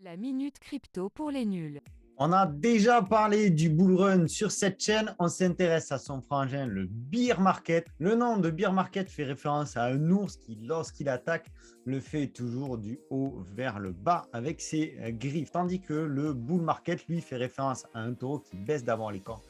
La minute crypto pour les nuls. On a déjà parlé du bull run sur cette chaîne. On s'intéresse à son frangin, le bear market. Le nom de bear market fait référence à un ours qui, lorsqu'il attaque, le fait toujours du haut vers le bas avec ses griffes. Tandis que le bull market, lui, fait référence à un taureau qui baisse d'avant les cornes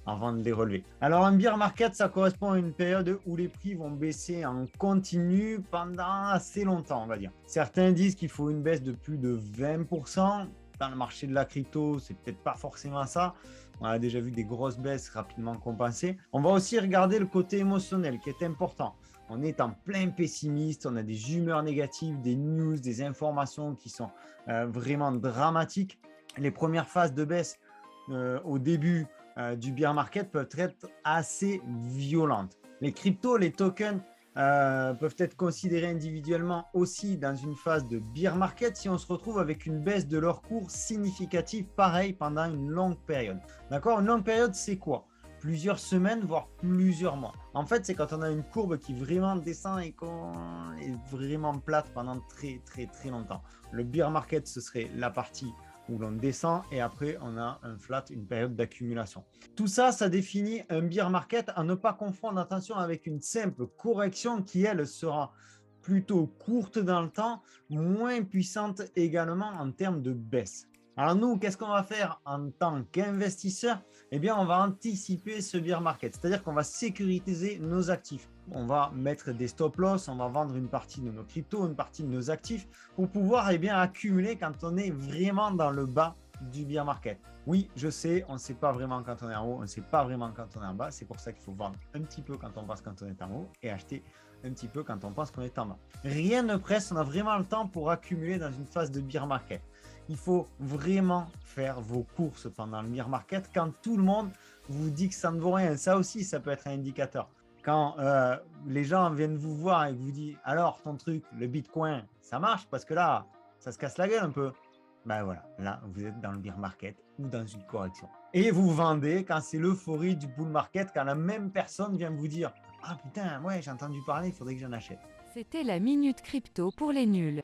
avant de les relever. Alors, un bear market, ça correspond à une période où les prix vont baisser en continu pendant assez longtemps, on va dire. Certains disent qu'il faut une baisse de plus de 20%. Dans le marché de la crypto, c'est peut-être pas forcément ça. On a déjà vu des grosses baisses rapidement compensées. On va aussi regarder le côté émotionnel qui est important. On est en plein pessimiste, on a des humeurs négatives, des news, des informations qui sont vraiment dramatiques. Les premières phases de baisse au début du bear market peuvent être assez violentes. Les cryptos, les tokens peuvent être considérés individuellement aussi dans une phase de bear market si on se retrouve avec une baisse de leur cours significative, pareil, pendant une longue période. D'accord? Une longue période, c'est quoi? Plusieurs semaines, voire plusieurs mois. En fait, c'est quand on a une courbe qui vraiment descend et qu'on est vraiment plate pendant très longtemps. Le bear market, ce serait la partie où l'on descend et après on a un flat, une période d'accumulation. Tout ça, ça définit un bear market à ne pas confondre, attention, avec une simple correction qui, elle, sera plutôt courte dans le temps, moins puissante également en termes de baisse. Alors nous, qu'est-ce qu'on va faire en tant qu'investisseur? Eh bien, on va anticiper ce bear market, c'est-à-dire qu'on va sécuriser nos actifs. On va mettre des stop-loss, on va vendre une partie de nos cryptos, une partie de nos actifs pour pouvoir accumuler quand on est vraiment dans le bas du bear market. Oui, je sais, on ne sait pas vraiment quand on est en haut, on ne sait pas vraiment quand on est en bas. C'est pour ça qu'il faut vendre un petit peu quand on pense quand on est en haut et acheter un petit peu quand on pense qu'on est en bas. Rien ne presse, on a vraiment le temps pour accumuler dans une phase de bear market. Il faut vraiment faire vos courses pendant le bear market quand tout le monde vous dit que ça ne vaut rien. Ça aussi, ça peut être un indicateur. Quand les gens viennent vous voir et vous disent alors ton truc, le Bitcoin, ça marche parce que là, ça se casse la gueule un peu. Ben voilà, là, vous êtes dans le bear market ou dans une correction. Et vous vendez quand c'est l'euphorie du bull market, quand la même personne vient vous dire ah putain, ouais, j'ai entendu parler, il faudrait que j'en achète. C'était la minute crypto pour les nuls.